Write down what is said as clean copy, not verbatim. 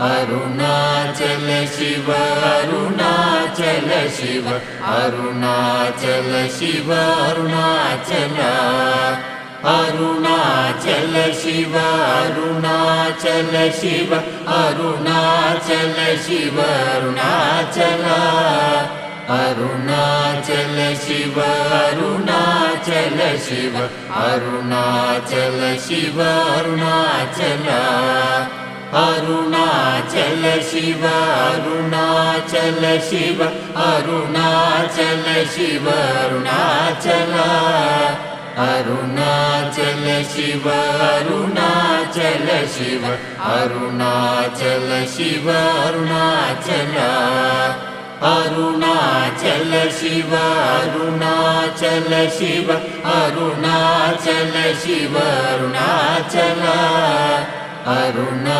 Arunachal Shiva Arunachal Shiva Arunachal Shiva Arunachal Arunachal Shiva Arunachal Shiva Arunachal Shiva Arunachal Arunachal Shiva Arunachal Shiva Arunachal Shiva Arunachal Arunachal Shiva Arunachal Shiva Arunachal Shiva Arunachal Arunachal Shiva Arunachal Shiva Arunachal Shiva Arunachal Arunachal Shiva Arunachal Shiva Arunachal Shiva Arunachal Aruna